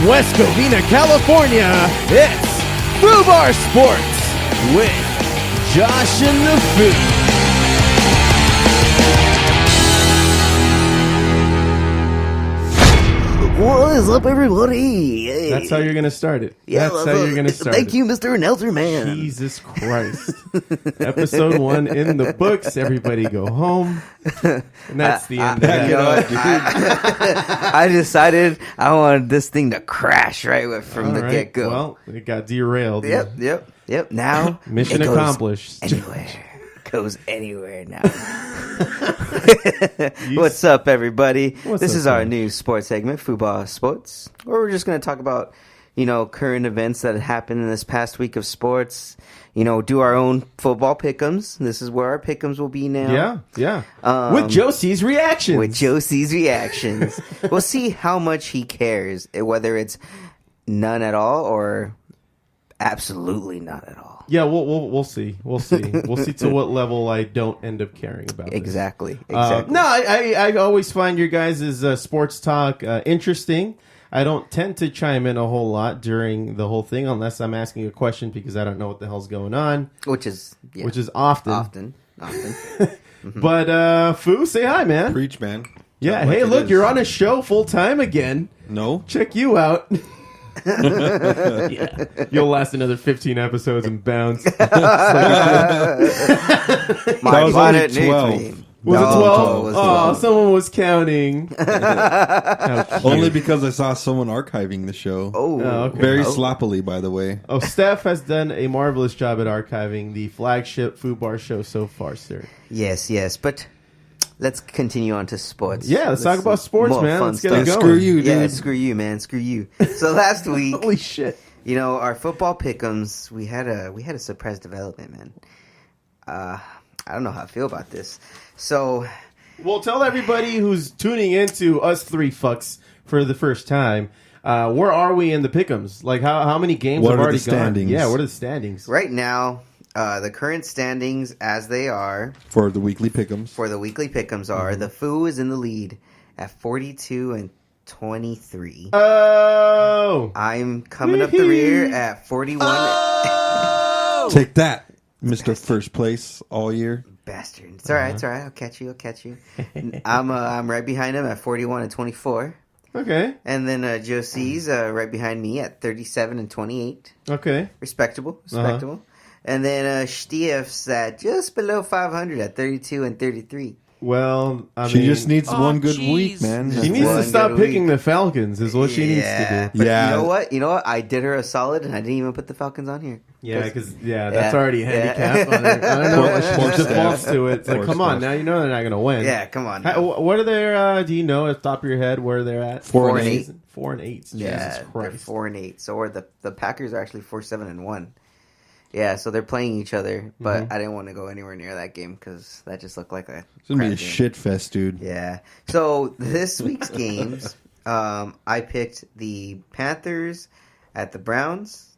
West Covina, California, it's Foobar Sports with Josh and the Foo. What is up, everybody? Hey. That's how you're going to start it. Yeah, That's how you're going to start Thank you, Mr. Announcer Man. Jesus Christ. Episode 1 in the books. Everybody go home. And that's the end of that. I decided I wanted this thing to crash from the get-go. Well, it got derailed. Yep. Now, mission accomplished. Goes anywhere now. What's up, everybody? This is our new sports segment, Foobar Sports, where we're just going to talk about, current events that happened in this past week of sports. Do our own football pick'ems. This is where our pick'ems will be now. Yeah. With Josie's reactions. We'll see how much he cares, whether it's none at all or absolutely none at all. Yeah, we'll see. We'll see to what level I don't end up caring about this. Exactly. No, I always find your guys' sports talk interesting. I don't tend to chime in a whole lot during the whole thing unless I'm asking a question because I don't know what the hell's going on. Which is often. Mm-hmm. But Foo, say hi, man. Preach, man. Yeah, hey, look, you're on a show full time again. No. Check you out. Yeah. You'll last another 15 episodes and bounce. My planet needs 12. me. Was it 12? Was Oh, 12. someone was counting. Only because I saw someone archiving the show. Oh, okay. Very sloppily, by the way. Oh, Steph has done a marvelous job at archiving the flagship Foobar show so far, sir. Yes, but let's continue on to sports. Yeah, let's talk about sports, man. Let's get it going. Screw you, dude. Yeah, screw you, man. Screw you. So last week, Holy shit. our football pick'ems, we had a surprise development, man. I don't know how I feel about this. So, well, tell everybody who's tuning into us three fucks for the first time, where are we in the pick'ems? Like, how many games have already gone? Yeah, what are the standings? right now, the current standings as they are For the weekly pick'ems. are the Foo is in the lead at 42 and 23. Oh! I'm coming up the rear at 41. Oh! Take that, Mr. First Place all year. Bastard. It's all right. I'll catch you. I'm right behind him at 41 and 24. Okay. And then Josie's right behind me at 37 and 28. Okay. Respectable. And then Stief's at just below 500 at 32 and 33. Well, She just needs one good week, man. She needs to stop picking the Falcons is what she needs to do. But Yeah. You know what? I did her a solid, and I didn't even put the Falcons on here. Yeah, because that's already a handicap on it. I don't know. She defaults to it. It's like, come on, now you know they're not going to win. Yeah, come on. What are their, do you know at the top of your head where they're at? 4 and 8. 4 and 8. Yeah, Jesus they're Christ. 4 and 8. So the Packers are actually 4-7 and 1. Yeah, so they're playing each other, but I didn't want to go anywhere near that game because that just looked like a It's going to be a crap game. shit fest, dude. Yeah. So this week's games, I picked the Panthers at the Browns.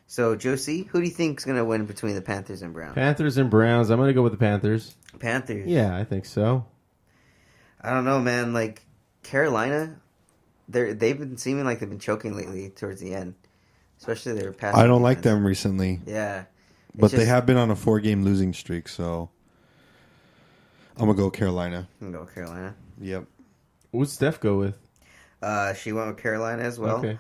So Josie, who do you think is going to win between the Panthers and Browns? Panthers and Browns. I'm going to go with the Panthers. Panthers. Yeah, I think so. I don't know, man. Like Carolina, they've been seeming like they've been choking lately towards the end, especially their past. I don't like them recently. Yeah. But they have been on a 4-game losing streak, so I'm going to go Carolina. I'm going to go Carolina. Yep. Who'd Steph go with? She went with Carolina as well. Okay.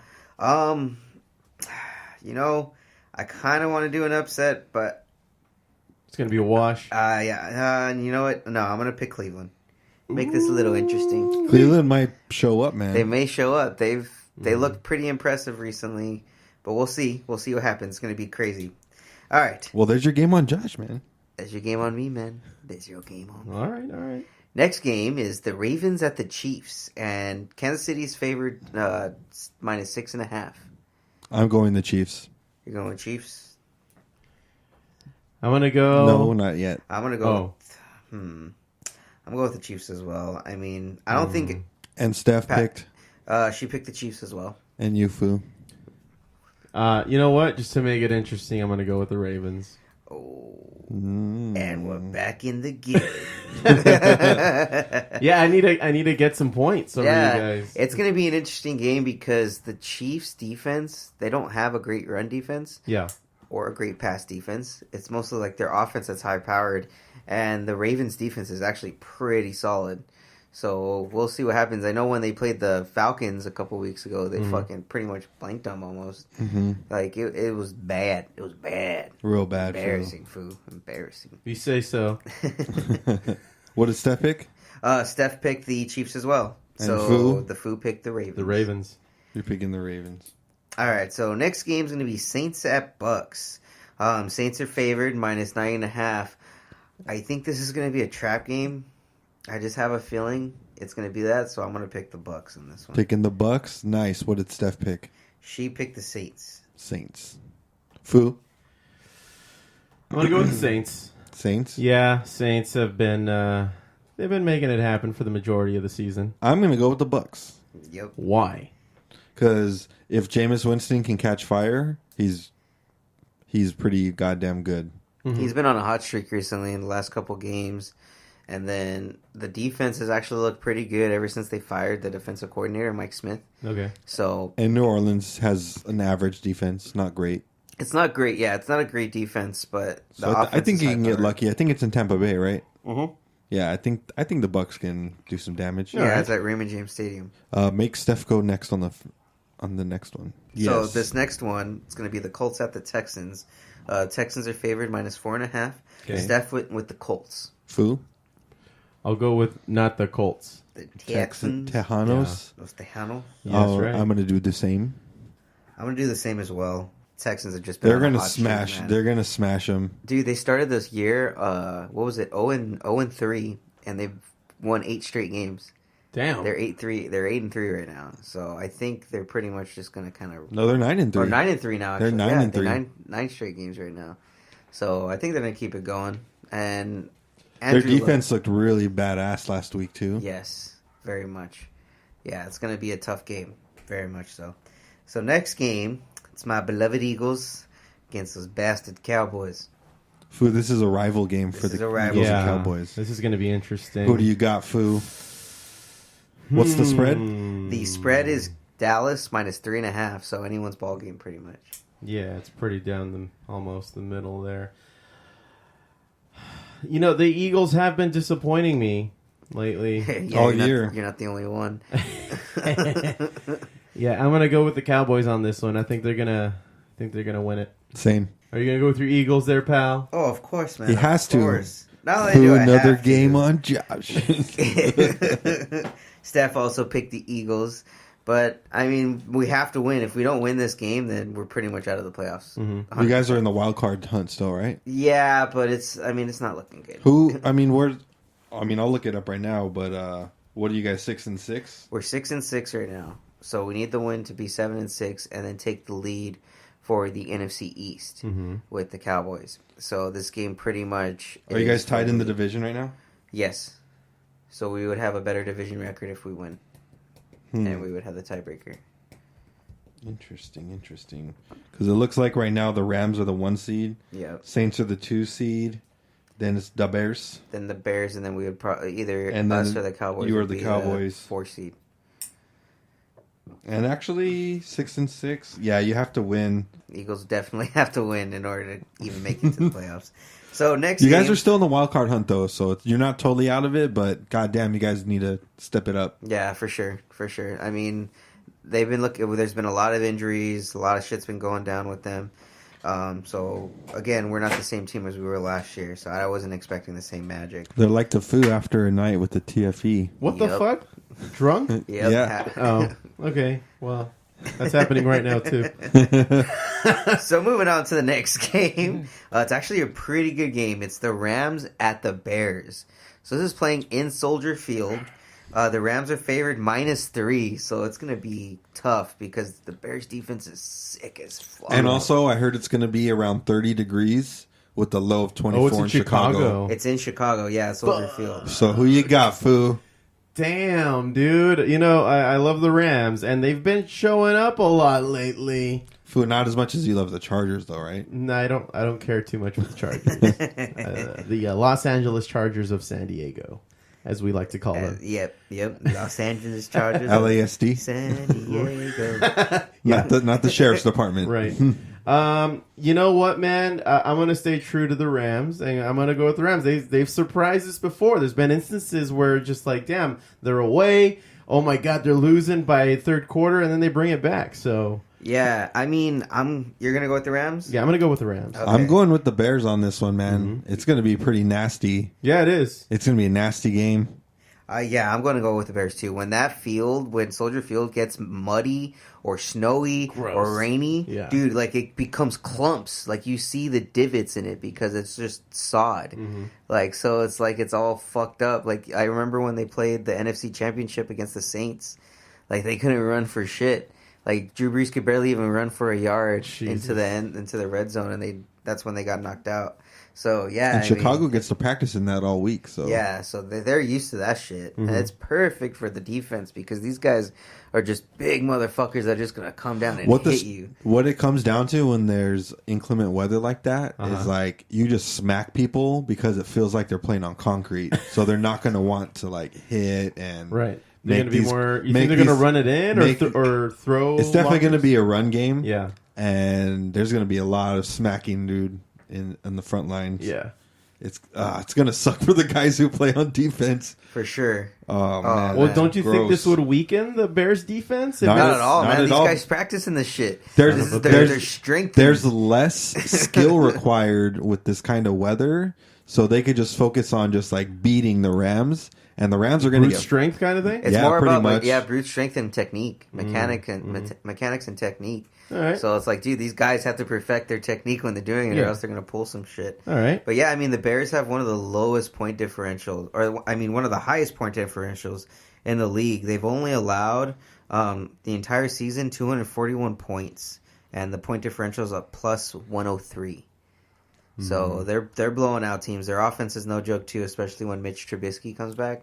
I kind of want to do an upset, but It's going to be a wash. and you know what? No, I'm going to pick Cleveland. Make this a little interesting. Cleveland might show up, man. They may show up. They looked pretty impressive recently, but we'll see. We'll see what happens. It's going to be crazy. All right. Well, there's your game on Josh, man. There's your game on me, man. There's your game on me. All right. Next game is the Ravens at the Chiefs, and Kansas City's favored minus 6.5. I'm going the Chiefs. You're going with Chiefs? I'm going to go. No, not yet. I'm going to go. I'm going with the Chiefs as well. I mean, I don't think. And Steph picked. She picked the Chiefs as well. And you, Fu. You know what? Just to make it interesting, I'm going to go with the Ravens. Oh. And we're back in the game. Yeah, I need to get some points over you guys. It's going to be an interesting game because the Chiefs' defense, they don't have a great run defense. Yeah. Or a great pass defense. It's mostly like their offense that's high powered, and the Ravens' defense is actually pretty solid. So we'll see what happens. I know when they played the Falcons a couple weeks ago, they fucking pretty much blanked them almost. Like it was bad. It was bad. Real bad. Embarrassing, foo. Embarrassing. You say so. What did Steph pick? Steph picked the Chiefs as well. And the Foo picked the Ravens. The Ravens. You're picking the Ravens. All right, so next game's going to be Saints at Bucks. Saints are favored, -9.5. I think this is going to be a trap game. I just have a feeling it's going to be that, so I'm going to pick the Bucks in this one. Picking the Bucks? Nice. What did Steph pick? She picked the Saints. Saints. Foo? I'm going to go with the Saints. Saints? Yeah, Saints have been they've been making it happen for the majority of the season. I'm going to go with the Bucks. Yep. Why? Because if Jameis Winston can catch fire, he's pretty goddamn good. He's been on a hot streak recently in the last couple games. And then the defense has actually looked pretty good ever since they fired the defensive coordinator, Mike Smith. Okay. So And New Orleans has an average defense, not great. it's not great. Yeah, it's not a great defense, but the So offense I think is you can get high-powered. lucky. I think it's in Tampa Bay, right? Mm-hmm. Yeah, I think the Bucks can do some damage. Yeah, it's at Raymond James Stadium. Make Steph go next on the next one. So Yes. this next one, it's going to be the Colts at the Texans. Texans are favored -4.5. Okay. Steph with the Colts. Foo? I'll go with not the Colts. The Texans. Tejanos. Los Tejanos. That's right. I'm going to do the same. I'm going to do the same as well. Texans have just been They're on a going to hot streak, smash. man. They're going to smash them. Dude, they started this year, what was it, 0-3, and they've won 8 straight games. Damn. They're 8-3. They're 8-3 right now. So I think they're pretty much just going to kind of... No, they're 9-3. Or 9-3 now, actually. They're 9-3. They're nine straight games right now. So I think they're going to keep it going. And Their Andrew defense looked really badass last week, too. Yes, very much. Yeah, it's going to be a tough game. Very much so. So next game, it's my beloved Eagles against those bastard Cowboys. Foo, this is a rival game for This is the a rival Eagles yeah. and Cowboys. This is going to be interesting. Who do you got, Foo? What's the spread? The spread is Dallas -3.5, so anyone's ball game pretty much. Yeah, it's pretty down almost the middle there. You know, the Eagles have been disappointing me lately. Yeah, All you're year. Not, you're not the only one. Yeah, I'm gonna go with the Cowboys on this one. I think they're gonna win it. Same. Are you gonna go with your Eagles there, pal? Oh, of course, man. He has of to. course. Not only Foo, do I another have to. game on Josh. Steph also picked the Eagles. But, I mean, we have to win. If we don't win this game, then we're pretty much out of the playoffs. Mm-hmm. You guys are in the wild card hunt still, right? Yeah, but it's not looking good. I'll look it up right now, but what are you guys, 6-6? We're 6-6 right now. So we need the win to be 7-6 and then take the lead for the NFC East with the Cowboys. So this game pretty much... Are you guys tied in the division right now? Yes. So we would have a better division record if we win. And we would have the tiebreaker. Interesting. Because it looks like right now the Rams are the 1 seed. Yeah. Saints are the 2 seed. Then it's the Bears. Then the Bears, and then we would probably either And us then or the Cowboys. you or would the be Cowboys. 4 seed. And actually, 6-6. Yeah, you have to win. Eagles definitely have to win in order to even make it to the playoffs. So next You game, guys are still in the wild card hunt, though, so you're not totally out of it, but goddamn, you guys need to step it up. yeah, for sure. I mean, they've been looking. There's been a lot of injuries. A lot of shit's been going down with them. So again, we're not the same team as we were last year. So I wasn't expecting the same magic. They're like the foo after a night with the TFE. What the Yep. fuck? Drunk? Yep. Yeah. Oh, okay. Well, that's happening right now too. So moving on to the next game. It's actually a pretty good game. It's the Rams at the Bears. So this is playing in Soldier Field. The Rams are favored -3, so it's going to be tough because the Bears defense is sick as fuck. And also, I heard it's going to be around 30 degrees with a low of 24 Oh, it's in Chicago. It's in Chicago, yeah, Soldier Field. So who you got, foo? Damn, dude. You know, I love the Rams, and they've been showing up a lot lately. Not as much as you love the Chargers, though, right? No, I don't care too much with the Chargers. The Los Angeles Chargers of San Diego, as we like to call them. Yep. Los Angeles Chargers. LASD. San Diego. Not the sheriff's department. Right. You know what, man? I'm going to stay true to the Rams, and I'm going to go with the Rams. They've surprised us before. There's been instances where just like, damn, they're away. Oh, my God, they're losing by third quarter, and then they bring it back. So... Yeah, I mean, you're gonna go with the Rams? Yeah, I'm gonna go with the Rams. Okay. I'm going with the Bears on this one, man. It's gonna be pretty nasty. Yeah, it is. It's gonna be a nasty game. Yeah, I'm gonna go with the Bears too. When Soldier Field gets muddy or snowy or rainy, dude, like it becomes clumps. Like you see the divots in it because it's just sod. Like so, it's like it's all fucked up. Like I remember when they played the NFC Championship against the Saints, like they couldn't run for shit. Like Drew Brees could barely even run for a yard into the red zone, and that's when they got knocked out. So yeah, and Chicago gets to practice in that all week. So yeah, so they're used to that shit, and it's perfect for the defense because these guys are just big motherfuckers that are just gonna come down and hit you. What it comes down to when there's inclement weather like that is like you just smack people because it feels like they're playing on concrete, so they're not gonna want to like hit and right. They're going to be more. You think they're going to run it in or throw? It's definitely going to be a run game. Yeah, and there's going to be a lot of smacking, dude, in the front lines. Yeah, it's going to suck for the guys who play on defense for sure. Oh man. Well, don't you think this would weaken the Bears' defense? Not at all, man. These guys practicing this shit. Their strength. There's less skill required with this kind of weather, so they could just focus on just like beating the Rams. And the Rams are going to get strength kind of thing. It's more about brute strength and technique, mechanics and technique. All right. So it's like, dude, these guys have to perfect their technique when they're doing it, or else they're going to pull some shit. All right. But yeah, I mean, the Bears have one of the lowest point differentials, or I mean, one of the highest point differentials in the league. They've only allowed the entire season 241 points, and the point differential is a plus 103. So they're blowing out teams. Their offense is no joke too, especially when Mitch Trubisky comes back.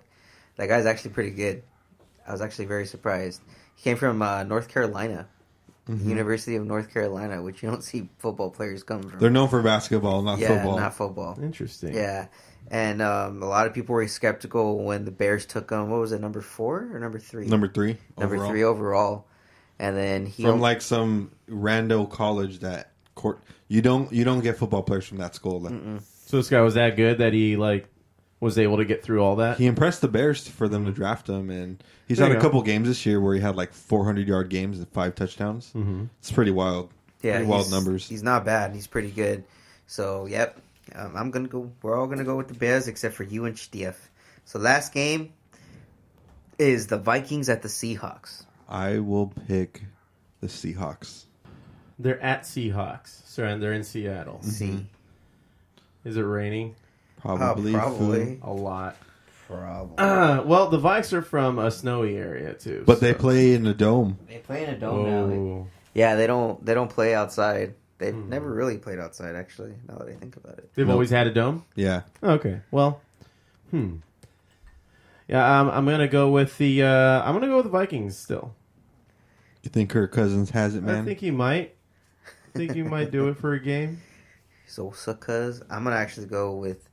That guy's actually pretty good. I was actually very surprised. He came from North Carolina, University of North Carolina, which you don't see football players come from. They're known for basketball, not football. Yeah, not football. Interesting. Yeah, and a lot of people were skeptical when the Bears took him. What was it, number 4 or number 3? Number 3. Number 3 overall. And then from like some rando college that you don't get football players from that school. So this guy was that good that he like was able to get through all that. He impressed the Bears for them to draft him, and he's had a couple games this year where he had like 400-yard games and 5 touchdowns. It's pretty wild. Yeah, pretty wild numbers. He's not bad. He's pretty good. So yep, I'm gonna go. We're all gonna go with the Bears except for you and Stief. So last game is the Vikings at the Seahawks. I will pick the Seahawks. They're at Seahawks. Sorry, and they're in Seattle. See, is it raining? Probably. A lot. Probably. Well, the Vikes are from a snowy area too, but they play in a dome. They play in a dome now. Yeah, they don't play outside. They've never really played outside, actually. Now that I think about it, they've always had a dome. Yeah. Okay. Well. Yeah, I'm gonna go with the Vikings still. You think Kirk Cousins has it, man? I think he might. I think you might do it for a game. Sosa, cuz I'm gonna actually go with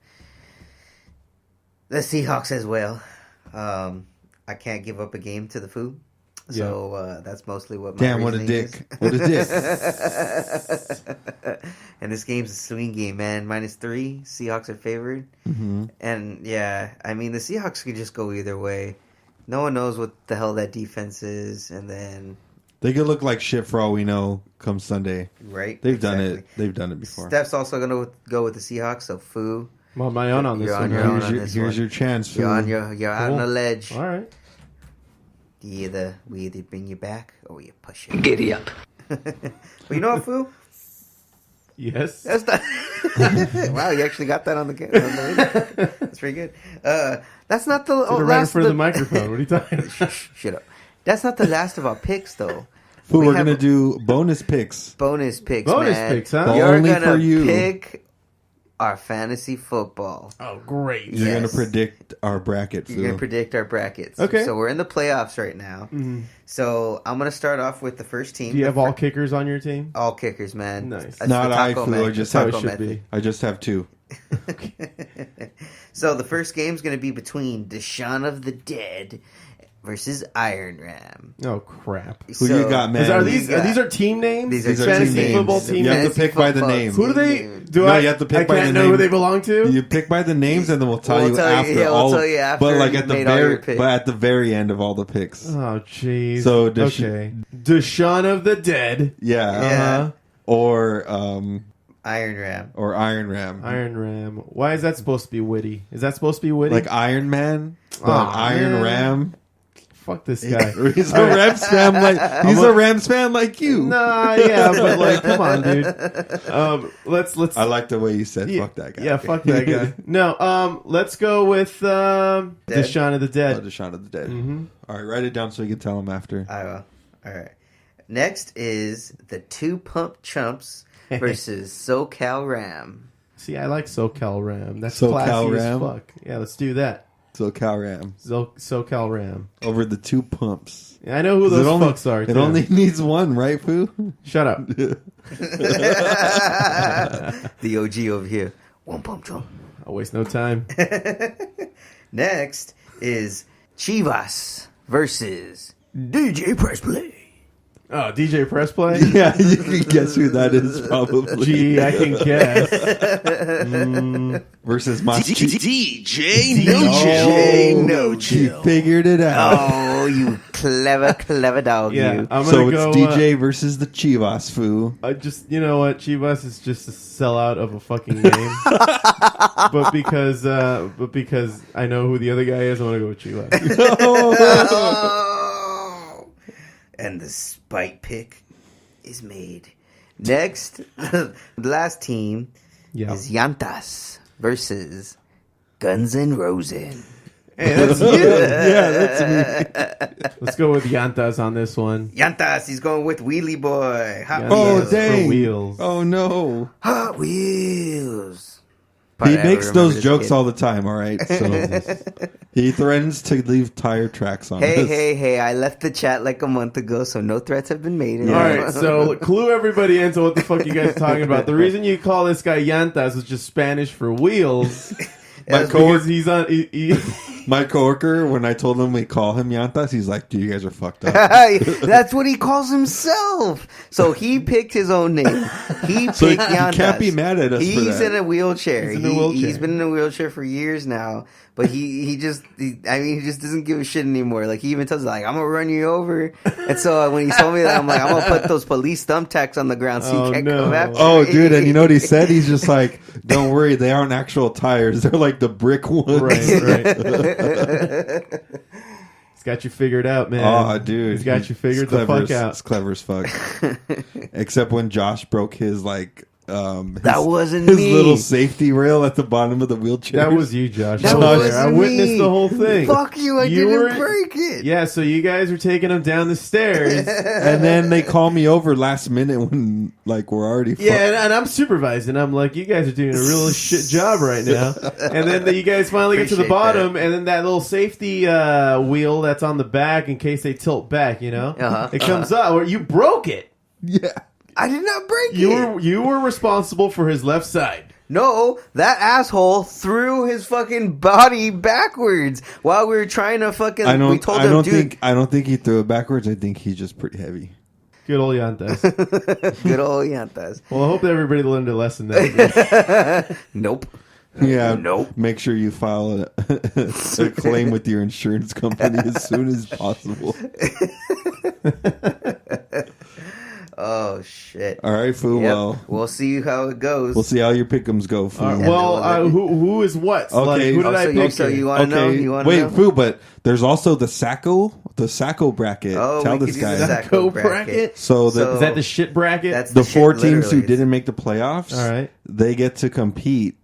the Seahawks as well. I can't give up a game to the food, so that's mostly what. Damn! What a dick! What a dick! And this game's a swing game, man. -3. Seahawks are favored, and yeah, I mean the Seahawks could just go either way. No one knows what the hell that defense is, and then. They could look like shit for all we know come Sunday. Right. They've done it. They've done it before. Steph's also going to go with the Seahawks, so Foo. I'm on my own on this one. Here's your chance, Foo. You're out on the ledge. All right. We either bring you back or we push you. Giddy up. Well, you know what, Foo? Yes. That's not... Wow, you actually got that on the video. That's pretty good. That's not the right in front of the microphone. What are you talking about? Shut up. That's not the last of our picks, though. We're going to do bonus picks. Bonus picks, Bonus man. picks, huh? You're only gonna for you. Pick our fantasy football. Oh, great. You're going to predict our bracket, Fu. You're going to predict our brackets. Okay. So we're in the playoffs right now. Mm-hmm. So I'm going to start off with the first team. Do you have all kickers on your team? All kickers, man. Nice. That's Not the I, taco Fu. method. I just That's how have it should method. be. I just have 2. So the first game's going to be between Deshaun of the Dead versus Iron Ram. Oh, crap. Who you got, man? Are these our team names? These are fantasy team names. football team You have names? to pick by the name. Who do they? Do No, I? you have to pick I by can't the know name. who they belong to. You pick by the names, and then we'll tell you after we'll tell you after But like you've at the made all your picks. but at the very end of all the picks. Oh, jeez. So okay, Deshaun of the Dead. Yeah. Uh-huh. Or Iron Ram. or Iron Ram. Iron Ram. Why is that supposed to be witty? Is that supposed to be witty? Like Iron Man, but Aw, Iron man. Ram. Fuck this guy. He's a Rams fan like a Rams fan like you. Nah, yeah, but like, come on, dude. Let's. I like the way you said yeah, fuck that guy. Yeah, fuck that guy. No, let's go with Deshaun of the Dead. Deshaun of the Dead. Mm-hmm. All right, write it down so you can tell him after. I will. All right. Next is the Two Pump Chumps versus SoCal Ram. See, I like SoCal Ram. That's SoCal classy Ram? as fuck. Yeah, let's do that. SoCal Ram SoCal Ram. over the Two Pumps. Yeah, I know who 'Cause those only, fucks are. It too. only needs one, right, Fu? Shut up. The OG over here. One pump chump. I'll waste no time. Next is Chivas versus DJ Press Play. Oh, DJ Press Play? Yeah, you can guess who that is, probably. Gee, I can guess. Versus my DJ No Chill. He figured it out. Oh, you clever dog, Yeah, you. I'm So gonna it's go. DJ versus the Chivas, Fu. I just, you know what, Chivas is just a sellout of a fucking name. but because I know who the other guy is, I'm gonna go with Chivas. Oh. And the spite pick is made. Next, the last team Yeah. is Llantas versus Guns N' Roses. Hey, that's you. Yeah, that's me. Let's go with Llantas on this one. Llantas, he's going with Wheelie Boy. Hot Llantas Oh, Wheels. for dang. wheels. Oh, no. Hot Wheels. He But I makes remember those this jokes kid. all the time, all right? So he threatens to leave tire tracks on us. Hey, I left the chat like a month ago, so no threats have been made. All right, so clue everybody into what the fuck you guys are talking about. The reason you call this guy Llantas is just Spanish for wheels. My Because he's on. My coworker, when I told him we call him Llantas, he's like, dude, you guys are fucked up. That's what he calls himself. So he picked his own name. He picked So you Llantas. can't be mad at us for He's that. in a wheelchair. He's in a wheelchair. He's been in a wheelchair for years now. But he just doesn't give a shit anymore. Like, he even tells us, like, I'm going to run you over. And so when he told me that, I'm like, I'm going to put those police thumbtacks on the ground so you can't come after Oh, me. dude, and you know what he said? He's just like, don't worry, they aren't actual tires. They're like the brick ones. Right. He's got you figured out, man. Oh, dude. He's got you figured It's the clever fuck as- out. It's clever as fuck. Except when Josh broke his, like, That wasn't his me. little safety rail at the bottom of the wheelchair. That was you, Josh. That I was wasn't there. I witnessed me. the whole thing. Fuck you, I You didn't were- break it. Yeah, so you guys were taking him down the stairs. And then they call me over last minute when, like, we're already Yeah, and I'm supervising. I'm like, you guys are doing a real shit job right now. And then you guys finally get to the Appreciate bottom, and then that little safety wheel that's on the back in case they tilt back, you know? It comes up, or you broke it. Yeah. I did not break it. You were responsible for his left side. No, that asshole threw his fucking body backwards while we were trying to fucking. We told him, dude. I don't think he threw it backwards. I think he's just pretty heavy. Good old Llantas. Good old Llantas. Well, I hope everybody learned a lesson there. Nope. Yeah. Nope. Make sure you file a claim with your insurance company as soon as possible. Oh shit! All right, Fu. Yep. Well, We'll see how it goes. we'll see how your pick'ems go, Fu. Who is what? Okay. Like, who did I pick? So you want to know? You want to Wait, know? Fu, but there's also the Sacco bracket. Oh, Tell we this could do guy. the Sacco bracket? bracket. So So- Is that the shit bracket? That's the shit, four teams who literally. didn't make the playoffs, All right. they get to compete.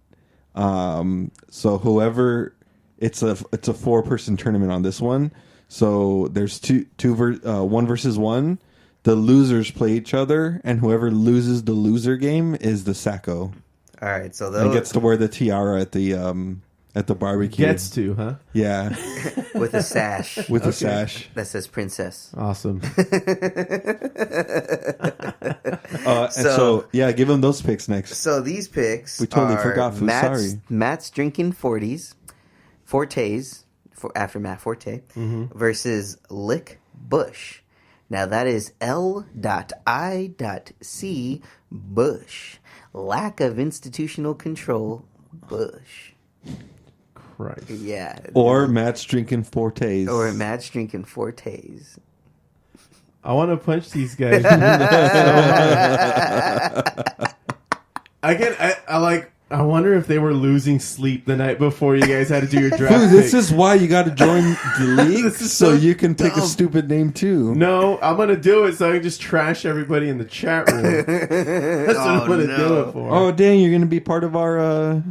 So whoever, it's a 4-person tournament on this one. So there's one versus one. The losers play each other, and whoever loses the loser game is the Sacco. All right, so And gets to wear the tiara at the barbecue. Gets to, huh? Yeah. with a sash. With a sash. That says princess. Awesome. So, yeah, give him those picks next. So these picks We totally are forgot, Foo. Sorry. Matt's drinking Fortes, after Matt Forte, versus Lick Bush. Now that is L.I.C. Bush. Lack of institutional control, Bush. Christ. Yeah. Or Matt's drinking Fortes. Or Matt's drinking Fortes. I want to punch these guys. I wonder if they were losing sleep the night before you guys had to do your draft. Dude, this is why you got to join the league so you can pick a dumb. stupid name too. No, I'm going to do it so I can just trash everybody in the chat room. That's what I'm going to do it for. Oh, dang, you're going to be part of our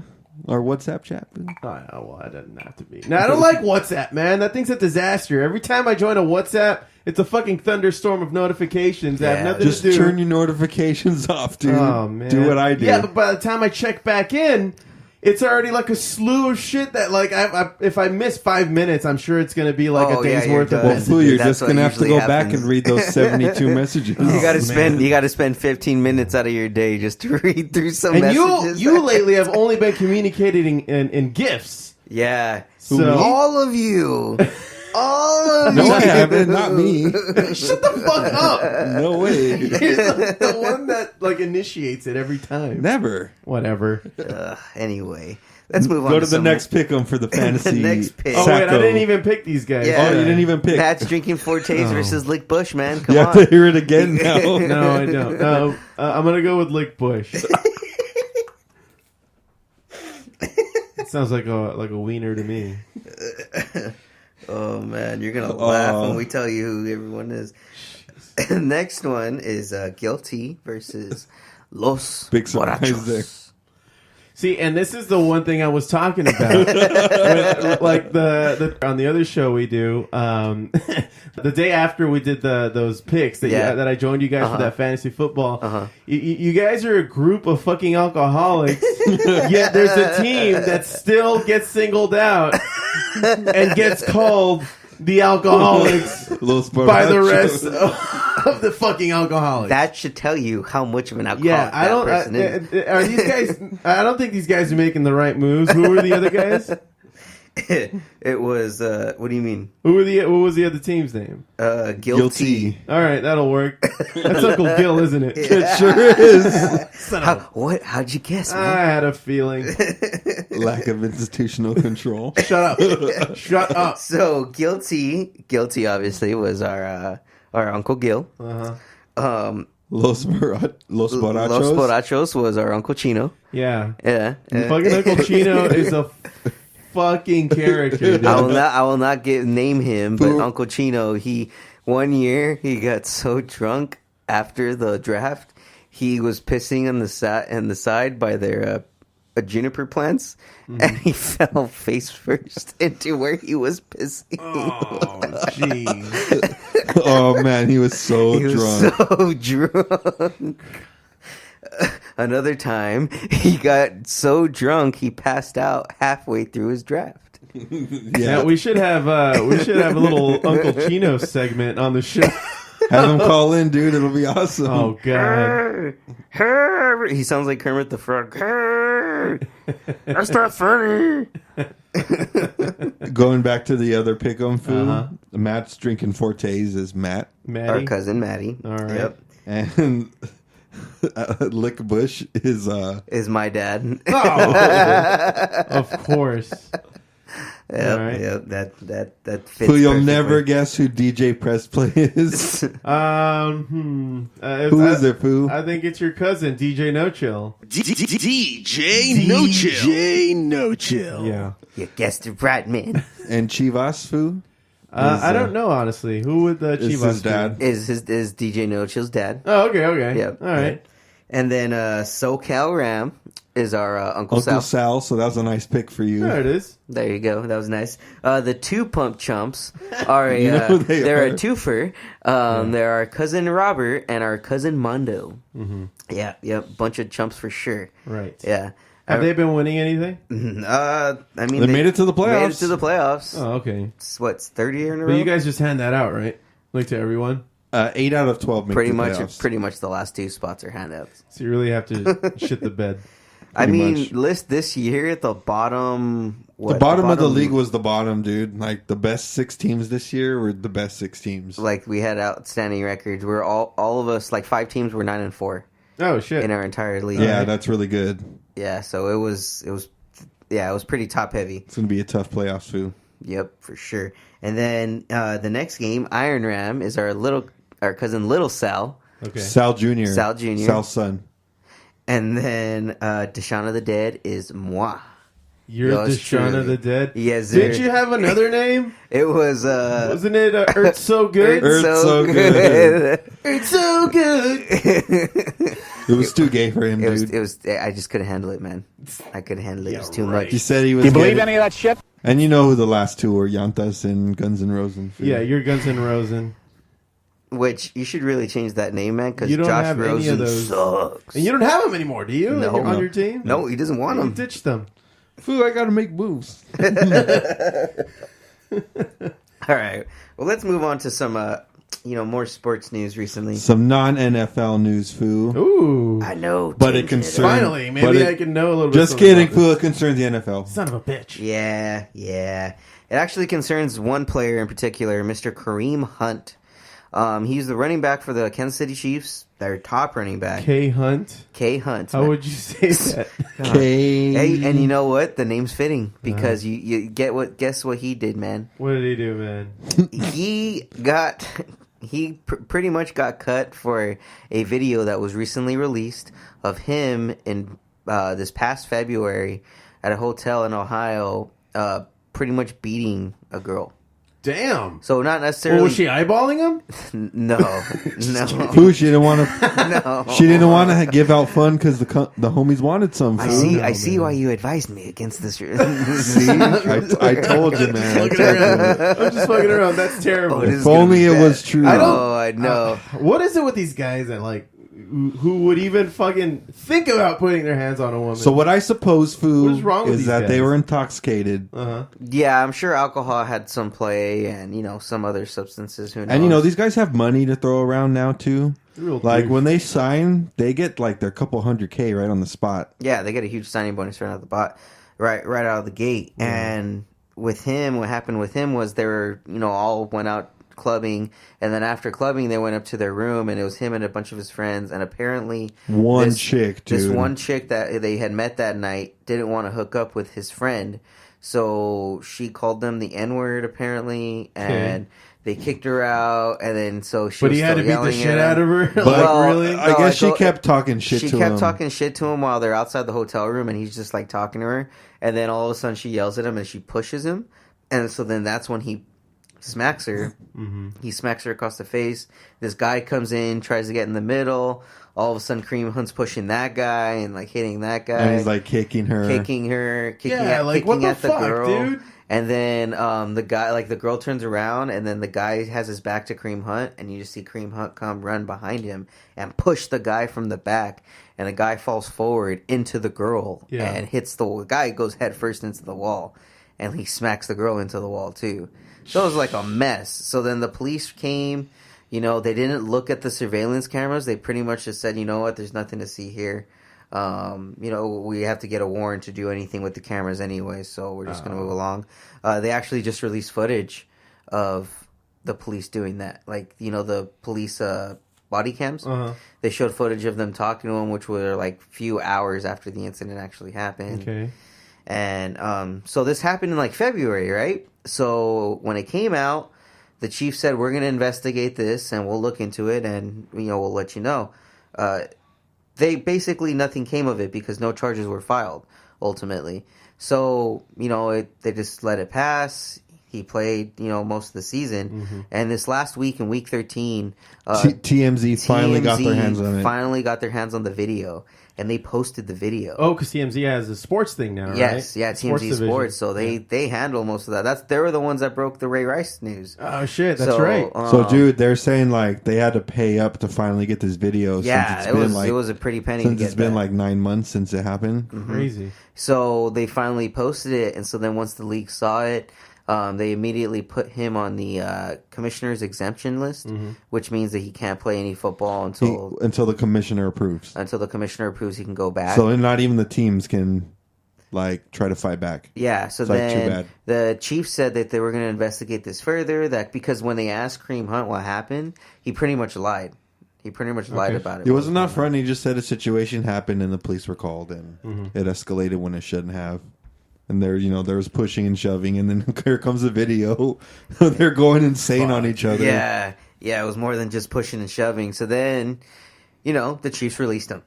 WhatsApp chat. Well, I didn't have to be. No, I don't like WhatsApp, man. That thing's a disaster. Every time I join a WhatsApp, it's a fucking thunderstorm of notifications that have nothing Just to do. turn your notifications off, dude. Oh, man. Do what I do. Yeah, but by the time I check back in, it's already like a slew of shit that, like, if I miss 5 minutes, I'm sure it's going to be like a day's worth of Well, messages. Foo, you're That's just going to what have to go usually back happens. and read those 72 messages. You got to spend 15 minutes out of your day just to read through some And messages. you lately have only been communicating in GIFs. Yeah. So All of you. All of No, you. I haven't. Not me. shut the fuck up. No way. You're the one that like initiates it every time. Never. Whatever. Anyway, let's move on. Go to the next pick 'em for the fantasy. The next pick. Oh wait, I Sacco. didn't even pick these guys. Yeah. Oh, you didn't even pick. Matt's drinking Fortes versus Lick Bush, man. Come You on. have to hear it again now. No, I don't. I'm gonna go with Lick Bush. It sounds like a wiener to me. Oh man, you're gonna laugh when we tell you who everyone is. Next one is Guilty versus Los Big surprise Borrachos. there. See, and this is the one thing I was talking about. Like the on the other show we do, the day after we did those picks that I joined you guys for that fantasy football. You guys are a group of fucking alcoholics. Yet there's a team that still gets singled out and gets called the alcoholics Los by the Borrachos. rest of the fucking alcoholics. That should tell you how much of an alcoholic Yeah, I don't. that person is. Are these guys? I don't think these guys are making the right moves. Who were the other guys? It was. What do you mean? What was the other team's name? Guilty. All right, that'll work. That's Uncle Gil, isn't it? It sure is. What? How'd you guess, I man? had a feeling. Lack of institutional control. Shut up. Shut up. So guilty obviously was our Uncle Gil. Uh-huh. Los Borrachos. Los Borrachos was our Uncle Chino. Yeah. Yeah. Fucking Uncle Chino is a fucking character, dude. I will not name him, but Who- Uncle Chino, one year he got so drunk after the draft, he was pissing on the side by their juniper plants, and he fell face first into where he was pissing. Oh, jeez. Oh, man, he was so He was drunk. so drunk. Another time, he got so drunk he passed out halfway through his draft. Yeah, we should have a little Uncle Chino segment on the show. Have him call in, dude. It'll be awesome. Oh god. He sounds like Kermit the Frog. That's not funny. Going back to the other pick-em food, Uh-huh. Matt's drinking Fortes is Matt. Our Maddie. cousin Maddie. All right. Yep. And Lick Bush Is my dad. Oh, of course. Yep, All right. yep, that fits. who you'll perfectly. never guess who DJ Press Play is. Who is it, Foo? I think it's your cousin, DJ No Chill. DJ No Chill. DJ No Chill. Yeah. You guessed it right, man. And Chivas, Foo? I don't know, honestly. Who would Is Chivas his dad? Is DJ No Chill's dad? Oh, okay. Yep. All right. And then SoCal Ram is our Uncle Sal. So that was a nice pick for you. There it is. There you go. That was nice. The two Pump Chumps are You know who they're are. a twofer. They're our cousin Robert and our cousin Mondo. Mm-hmm. Yeah, bunch of chumps for sure. Right. Yeah. Have they been winning anything? I mean, They made it to the playoffs. Made it to the playoffs. Oh, okay. It's 30 years in a row. But you guys just hand that out, right? Like to everyone? 8 out of 12 make pretty the much, playoffs. pretty much the last two spots are handouts. So you really have to shit the bed. I mean, much. list this year at the bottom. The bottom of the league was the bottom, dude. Like the best 6 teams this year were the best 6 teams. Like we had outstanding records. We're all of us, like 5 teams, were 9-4 Oh, shit. in our entire league. Yeah, that's really good. Yeah, so it was pretty top heavy. It's gonna be a tough playoffs too. Yep, for sure. And then the next game, Iron Ram, is our cousin Little Sal, Okay. Sal Jr. Sal Jr. Sal's son. and then Deshaun of the Dead is moi. You're Yours Deshaun truly. of the Dead? Yes, Did sir. you have another name? It was Wasn't it Earth So Good? Earth So Good. Earth So Good. It was too gay for him, dude. It was. I just couldn't handle it, man. I couldn't handle it. It was too much. He said he was. Do you believe gay. any of that shit? And you know who the last two were? Yantas and Guns N' Roses. Yeah, you're Guns N' Roses. Which you should really change that name, man, because You don't Josh have any of Rosen those. sucks. And you don't have them anymore, do you? No. On your team? No, he doesn't want You them. ditched them. Foo, I gotta make moves. All right. Well, let's move on to some, more sports news recently. Some non-NFL news, Foo. Ooh. I know, But it changing concerns- Finally, maybe But it- I can know a little bit. Just something kidding, about Foo. It concerns the NFL. this. Son of a bitch. Yeah. It actually concerns one player in particular, Mr. Kareem Hunt. He's the running back for the Kansas City Chiefs. Their top running back, K Hunt. K Hunt. How would you say that? Okay. Hey, and you know what? The name's fitting because you guess what he did, man. What did he do, man? He pretty much got cut for a video that was recently released of him in this past February at a hotel in Ohio, pretty much beating a girl. Damn. So not necessarily. Well, was she eyeballing him? No. Foo, she didn't want to. No. She didn't want to give out fun because the homies wanted some. I Foo. see why you advised me against this. See, I told you, man. I Fucking told you. around. I'm just fucking around. That's terrible. Oh, this is If gonna only be it bad. was true. I don't- Oh, I know. What is it with these guys that who would even fucking think about putting their hands on a woman? So what I suppose, Foo, What is wrong with is these that guys? they were intoxicated. Yeah, I'm sure alcohol had some play, and some other substances. Who knows? And these guys have money to throw around now too. Real Like douche. when they sign, they get like their couple $100K right on the spot. Yeah, they get a huge signing bonus right out of the right out of the gate. And with him, what happened with him was they were, all went out clubbing, and then after clubbing, they went up to their room, and it was him and a bunch of his friends. And apparently, this one chick that they had met that night didn't want to hook up with his friend, so she called them the N-word apparently, and they kicked her out. And then so she. But was he had to still beat the yelling shit at out of her. But Like, really? I No, guess she like, kept talking shit She to kept him. talking shit to him while they're outside the hotel room, and he's just like talking to her. And then all of a sudden, she yells at him, and she pushes him. And so then that's when he smacks her. Mm-hmm. He smacks her across the face. This guy comes in, tries to get in the middle. All of a sudden, Kareem Hunt's pushing that guy and like hitting that guy. And he's like kicking her. kicking Yeah, like, what the at the fuck, girl. dude? And then the guy, like the girl turns around, and then the guy has his back to Kareem Hunt, and you just see Kareem Hunt come run behind him and push the guy from the back, and the guy falls forward into the girl and hits the guy goes head first into the wall, and he smacks the girl into the wall too. So it was like a mess. So then the police came. They didn't look at the surveillance cameras. They pretty much just said, you know what, there's nothing to see here. We have to get a warrant to do anything with the cameras anyway, so we're just going to move along. They actually just released footage of the police doing that. Like, the police body cams. They showed footage of them talking to him, which were like few hours after the incident actually happened. Okay. And so this happened in like February, right? So when it came out, the chief said, we're going to investigate this and we'll look into it and, we'll let you know. They basically, nothing came of it because no charges were filed ultimately. So, they just let it pass. He played, most of the season. And this last week in week 13, TMZ finally got their hands on it. Finally got their hands on the video, and they posted the video. Oh, because TMZ has a sports thing now, right? Yes, yeah, TMZ Sports. So they handle most of that. They were the ones that broke the Ray Rice news. Oh shit, that's right. So, dude, they're saying like they had to pay up to finally get this video. Yeah, since it was a pretty penny. Since to get it's been that. like 9 months since it happened. Crazy. So they finally posted it, and so then once the league saw it, they immediately put him on the commissioner's exemption list, which means that he can't play any football until the commissioner approves. Until the commissioner approves, he can go back. So not even the teams can like try to fight back. Yeah. So it's then too bad. The Chiefs said that they were going to investigate this further. That because when they asked Kareem Hunt what happened, he pretty much lied. He pretty much lied about it. He wasn't upfront. He just said a situation happened and the police were called and it escalated when it shouldn't have. And there was pushing and shoving, and then here comes the video. They're going insane on each other. Yeah, it was more than just pushing and shoving. So then, the Chiefs released him.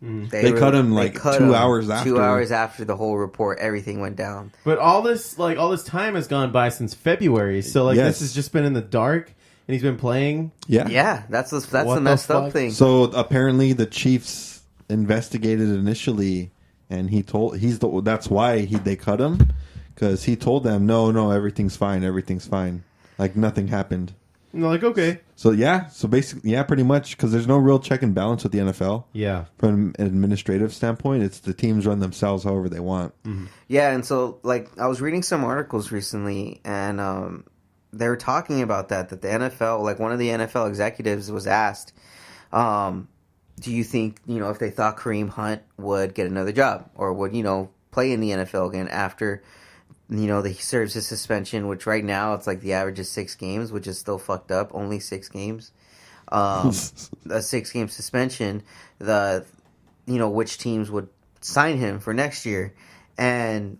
They cut him 2 hours after. 2 hours after the whole report, everything went down. But all this time has gone by since February. So this has just been in the dark, and he's been playing. Yeah, that's the messed up thing. So apparently the Chiefs investigated initially. And that's why they cut him, because he told them no, everything's fine, like nothing happened. And they're like, okay. So basically, pretty much, because there's no real check and balance with the NFL. Yeah, from an administrative standpoint, it's the teams run themselves however they want. Yeah, and so I was reading some articles recently, and they were talking about that the NFL, one of the NFL executives was asked, do you think, if they thought Kareem Hunt would get another job or would, play in the NFL again after, he serves his suspension, which right now it's the average is 6 games, which is still fucked up. Only 6 games. A 6-game suspension. Which teams would sign him for next year. And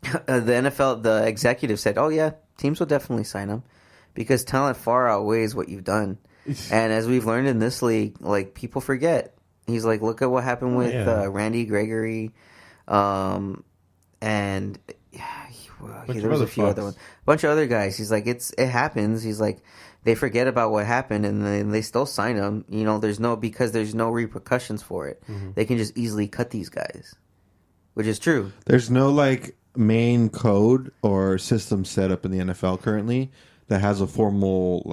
the NFL, the executive said, oh yeah, teams will definitely sign him because talent far outweighs what you've done. And as we've learned in this league, people forget. He's look at what happened with Randy Gregory, and there was a few other ones, a bunch of other guys. He's it happens. He's they forget about what happened, and then they still sign him. There's no repercussions for it. They can just easily cut these guys, which is true. There's no main code or system set up in the NFL currently that has a formal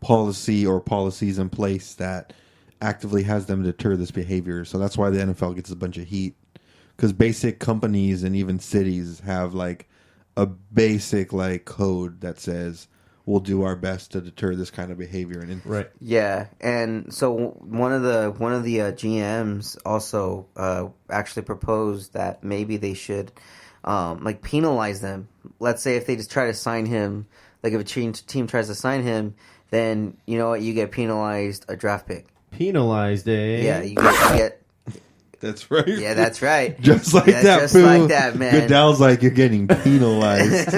policy or policies in place that actively has them deter this behavior. So that's why the NFL gets a bunch of heat, because basic companies and even cities have a basic code that says we'll do our best to deter this kind of behavior. And right, yeah. And so one of the GMs also actually proposed that maybe they should penalize them. Let's say if they just try to sign him, if a team tries to sign him, then you know what? You get penalized a draft pick. Penalized, eh? Yeah, you get. That's right. Yeah, that's right. Just like that, just fool. like that, man. Goodell's you're getting penalized.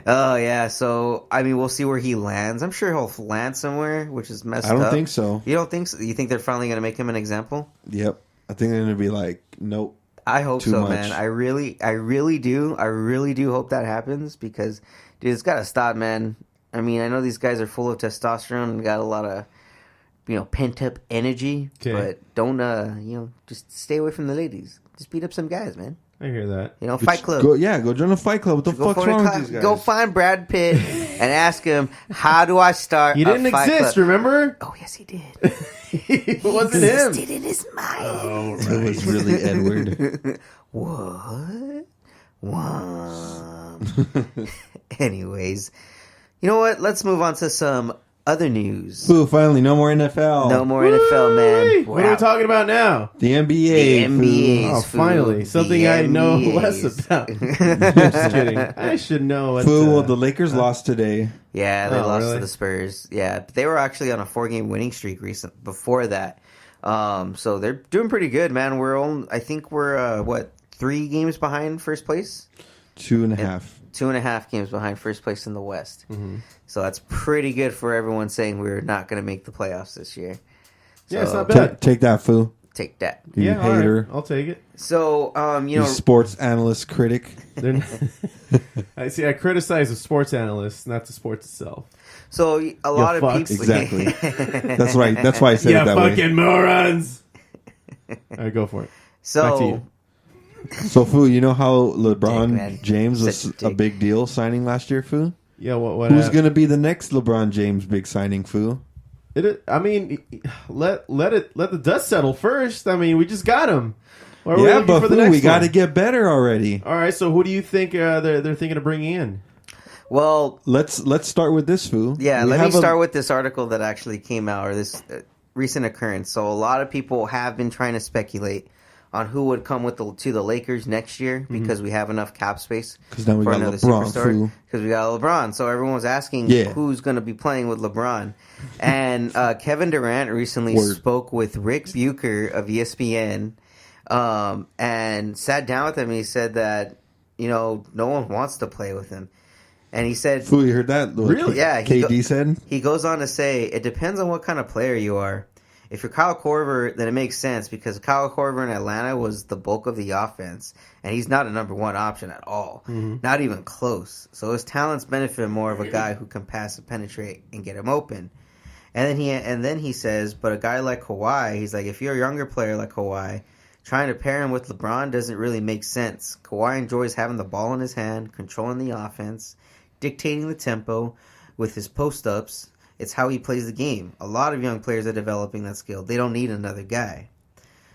Oh yeah, so we'll see where he lands. I'm sure he'll land somewhere, which is messed up. I don't think so. You don't think so? You think they're finally going to make him an example? Yep, I think they're going to be nope. I hope so, much. Man. I really do. I really do hope that happens because, dude, it's got to stop, man. I know these guys are full of testosterone and got a lot of, pent up energy. Okay. But don't, just stay away from the ladies. Just beat up some guys, man. I hear that. Fight club. Go join a fight club. What the fuck's wrong with these guys? Go find Brad Pitt and ask him, how do I start He didn't exist, remember? Oh, yes, he did. It wasn't him. He existed in his mind. Oh, right. It was really Edward. What? Anyways, you know what? Let's move on to some other news. Ooh, finally, no more NFL. No more NFL, man. What are we talking about now? The NBA. The NBA. Oh, finally. Something I know less about. Just kidding. I should know. Well, the Lakers lost today. Yeah, they lost to the Spurs. Yeah, but they were actually on a 4-game winning streak before that. So they're doing pretty good, man. I think we're 3 games behind first place? 2.5. 2.5 games behind first place in the West. Mm-hmm. So that's pretty good for everyone saying we're not going to make the playoffs this year. Yeah, it's not bad. Take that, fool. take that. You all hater. right, I'll take it. So, You sports analyst critic. Then I see. I criticize the sports analyst, not the sports itself. So a lot of fucks. people Exactly. That's right. That's why I said it that way. fucking morons. All right, go for it. Back to you. So, Fu, you know how Dick, LeBron man. James was Such a a dick. big deal signing last year, Fu? Yeah, what Who's going to be the next LeBron James big signing, Fu? I mean, let the dust settle first. I mean, we just got him. Why are we Yeah, looking but for the Fu, next we got to one? get better already. All right, so who do you think they're thinking of bringing in? Well, Let's start with this, Fu. yeah, We let me have start with this article that actually came out, or this recent occurrence. So a lot of people have been trying to speculate on who would come to the Lakers next year because we have enough cap space 'Cause now we for got another LeBron, superstar. fool. Because we got LeBron. So everyone was asking Yeah. who's going to be playing with LeBron. And Kevin Durant recently Word. spoke with Rick Bucher of ESPN and sat down with him. And he said that, no one wants to play with him. And he said... Fu, you heard that? Really? Yeah, KD said? He goes on to say, it depends on what kind of player you are. If you're Kyle Korver, then it makes sense because Kyle Korver in Atlanta was the bulk of the offense, and he's not a number one option at all. Not even close. So his talents benefit more of a guy who can pass and penetrate and get him open. And then he says, but a guy like Kawhi, he's like, if you're a younger player like Kawhi, trying to pair him with LeBron doesn't really make sense. Kawhi enjoys having the ball in his hand, controlling the offense, dictating the tempo with his post-ups. It's how he plays the game. A lot of young players are developing that skill. They don't need another guy.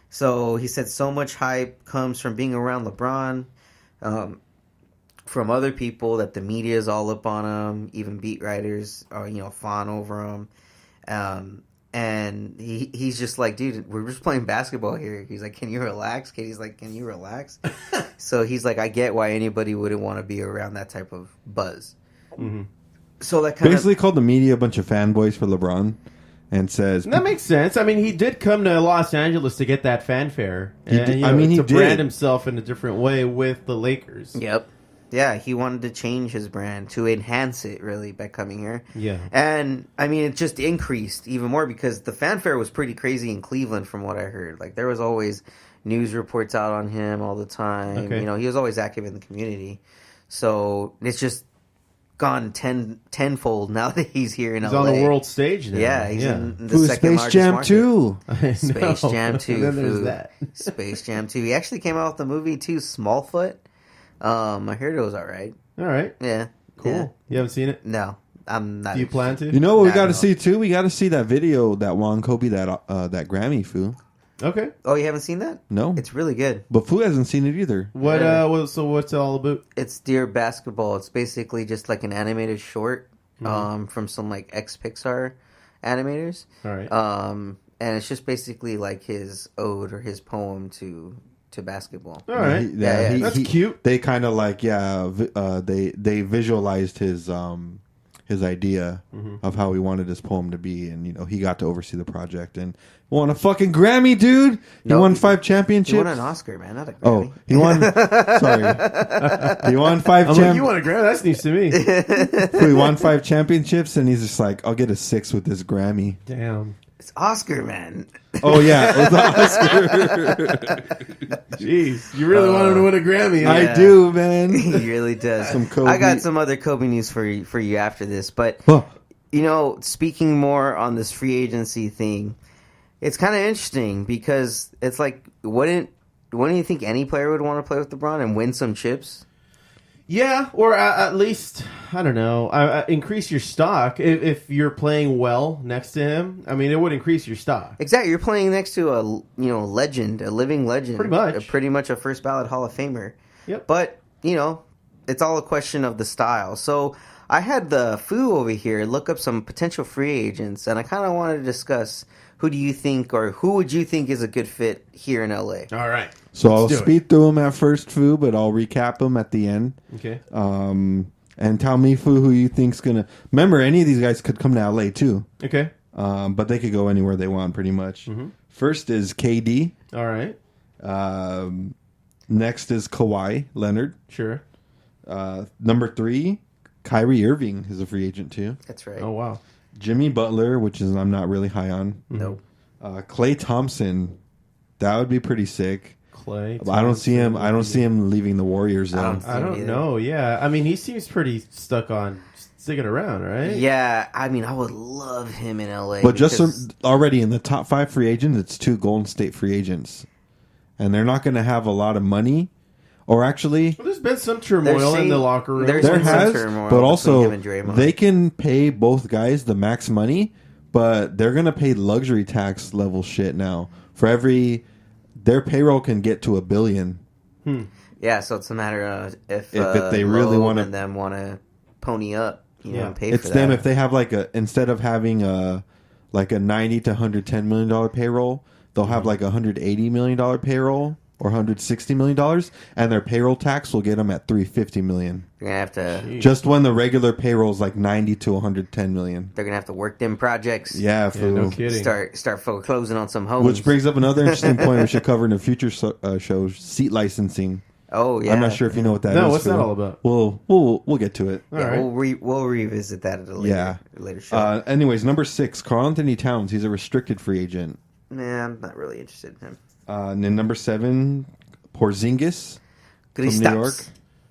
So he said so much hype comes from being around LeBron, from other people that the media is all up on him, even beat writers are, fawn over him. And he's just like, dude, we're just playing basketball here. He's like, can you relax? Katie's like, can you relax? So he's like, I get why anybody wouldn't want to be around that type of buzz. Mm-hmm. So that kind Basically called the media a bunch of fanboys for LeBron and says... That makes sense. I mean, he did come to Los Angeles to get that fanfare. He And, did- you I know, mean, he to did. brand himself in a different way with the Lakers. Yep. Yeah, he wanted to change his brand to enhance it, really, by coming here. Yeah. And, I mean, it just increased even more because the fanfare was pretty crazy in Cleveland from what I heard. Like, there was always news reports out on him all the time. Okay. He was always active in the community. So, it's just gone tenfold now that he's here in He's LA. on the world stage now. Yeah, he's in the Fu, second Space largest Jam market. 2. I Space know. Jam 2. And then there's Fu. that. Space Jam 2. He actually came out with the movie, too, Smallfoot. I heard it was all right. All right. Yeah. Cool. Yeah. You haven't seen it? No, I'm not. Do you plan to? You know what we Nah, got to no. see, too? We got to see that video that won Kobe that Grammy, Fu. Okay. Oh, you haven't seen that? No. It's really good. But Fu hasn't seen it either. So what's it all about? It's Dear Basketball. It's basically just like an animated short from some like ex-Pixar animators. All right. And it's just basically like his ode or his poem to basketball. All right. Yeah, that's cute. They kind of like, they visualized his idea of how he wanted his poem to be, and he got to oversee the project and won a fucking Grammy, dude. He No, won 5 championships. He won an Oscar, man, not a Grammy. Oh, he won. Sorry, he won 5 I'm like, you want a Grammy? That's news to me. He won 5 championships, and he's just like, I'll get a 6 with this Grammy. Damn. It's Oscar, man. Oh yeah, it was Oscar. Jeez, you really want him to win a Grammy? Huh? I do, man. He really does. Some Kobe. I got some other Kobe news for you after this, but Huh. speaking more on this free agency thing, it's kind of interesting because it's like, wouldn't you think any player would want to play with LeBron and win some chips? Yeah, or at least, I don't know, increase your stock if you're playing well next to him. I mean, it would increase your stock. Exactly, you're playing next to a legend, a living legend, pretty much a first ballot Hall of Famer. Yep. But it's all a question of the style. So I had the Fu over here look up some potential free agents, and I kind of wanted to discuss who would you think is a good fit here in LA? All right. So I'll do it. speed through them at first, Fu, but I'll recap them at the end. Okay. And tell me, Fu, who you think's gonna. Remember, any of these guys could come to LA too. Okay. But they could go anywhere they want, pretty much. Mm-hmm. First is KD. All right. Next is Kawhi Leonard. Sure. Number 3, Kyrie Irving is a free agent too. That's right. Oh, wow. Jimmy Butler, which is I'm not really high on. Nope. Klay Thompson That would be pretty sick. Clay. I don't see him. I don't see him leaving the Warriors though. I don't know. Yeah, I mean, he seems pretty stuck on sticking around, right? Yeah, I mean, I would love him in LA. But already in the top 5 free agents, it's 2 Golden State free agents, and they're not going to have a lot of money. Or actually, well, there's been some turmoil in the locker room. There has, but also they can pay both guys the max money, but they're going to pay luxury tax level shit now. For their payroll can get to $1 billion. Yeah, so it's a matter of if they really want to pony up, and pay for that. It's them if they have instead of having a $90 to $110 million payroll, they'll have like $180 million payroll. Or $160 million, and their payroll tax will get them at $350 million. You're gonna have to just when the regular payroll is like $90 to $110 million. They're gonna have to work them projects. Yeah, no kidding. Start foreclosing on some homes. Which brings up another interesting point we should cover in a future show: seat licensing. Oh yeah, I'm not sure if you know what that is. No, what's that all about? We'll get to it. Yeah, right. we'll revisit that at a later show. Anyways, number 6, Karl Anthony Towns. He's a restricted free agent. Nah, I'm not really interested in him. And then number 7, Porzingis from New York.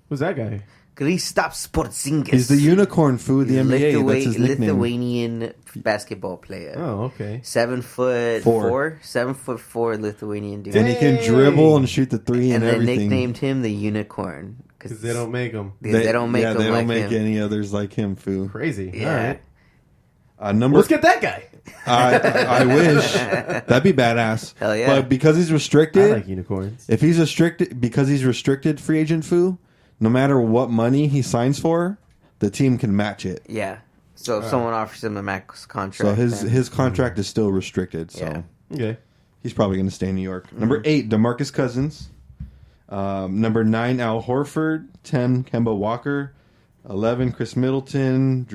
Who's that guy? Kristaps Porzingis. He's the unicorn food the NBA. That's his nickname. Lithuanian basketball player. Oh, okay. 7'4", 7'4" Lithuanian dude. And he can dribble and shoot the 3 and everything. And they nicknamed him the unicorn because they don't make them. They don't make them. They don't like make him. any others like him. Foo. Crazy. Yeah. All right. Let's get that guy. I wish that'd be badass. Hell yeah! But because he's restricted, I like unicorns. If he's restricted free agent, Foo, no matter what money he signs for, the team can match it. Yeah. So if someone offers him a max contract, so his contract is still restricted. So okay, he's probably going to stay in New York. Number 8, DeMarcus Cousins. Number 9, Al Horford. 10, Kemba Walker. 11, Chris Middleton,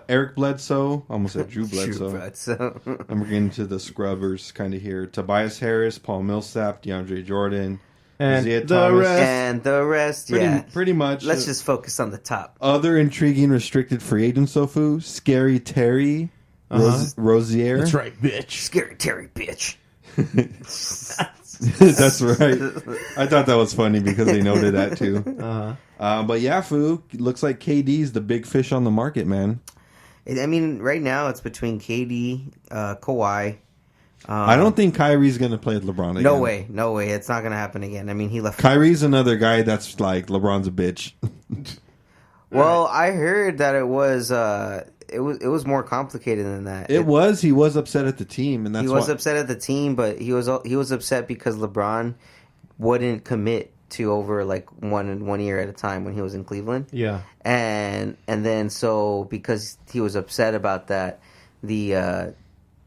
Eric Bledsoe. Almost said Drew Bledsoe. And we're getting to the scrubbers kind of here. Tobias Harris, Paul Millsap, DeAndre Jordan, and Isaiah the Thomas. rest. And the rest, pretty much. Let's just focus on the top. Other intriguing restricted free agents, Sofu. Scary Terry Rozier. That's right, bitch. Scary Terry, bitch. That's right. I thought that was funny because they noted that too. But yeah, Foo, looks like KD's the big fish on the market, man. I mean, right now it's between KD, Kawhi. I don't think Kyrie's going to play with LeBron again. No way. It's not going to happen again. I mean, he left. Kyrie's another guy that's like LeBron's a bitch. Well, I heard that it was more complicated than that. He was upset at the team, and that's upset at the team, but he was upset because LeBron wouldn't commit to over like one year at a time when he was in Cleveland. Yeah, and then so because he was upset about that, the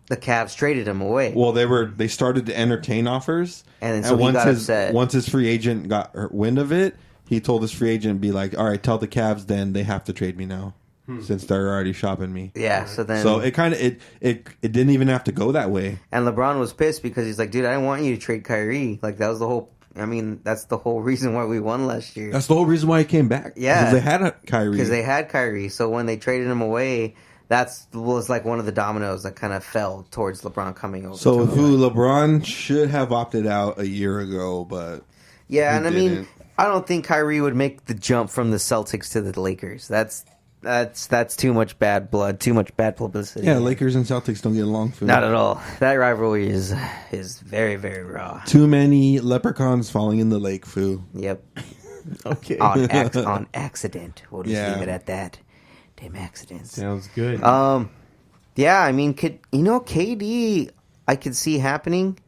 Cavs traded him away. Well, they started to entertain offers, and then so he got upset. Once his free agent got wind of it, he told his free agent, "Be like, all right, tell the Cavs then they have to trade me now." Since they're already shopping me. Yeah, so it kind of it didn't even have to go that way. And LeBron was pissed because he's like, dude, I didn't want you to trade Kyrie. Like that was the whole. I mean, that's the whole reason why we won last year. That's the whole reason why he came back. Yeah, because they had Kyrie. So when they traded him away, that was like one of the dominoes that kind of fell towards LeBron coming over. So LeBron should have opted out a year ago, but yeah, and didn't. I mean, I don't think Kyrie would make the jump from the Celtics to the Lakers. That's too much bad blood, too much bad publicity. Yeah, Lakers and Celtics don't get along. Not at all. That rivalry is very, very raw. Too many leprechauns falling in the lake, Foo. Yep. Okay. On accident. We'll just leave it at that. Damn accidents. Sounds good. Yeah, I mean, KD, I could see happening.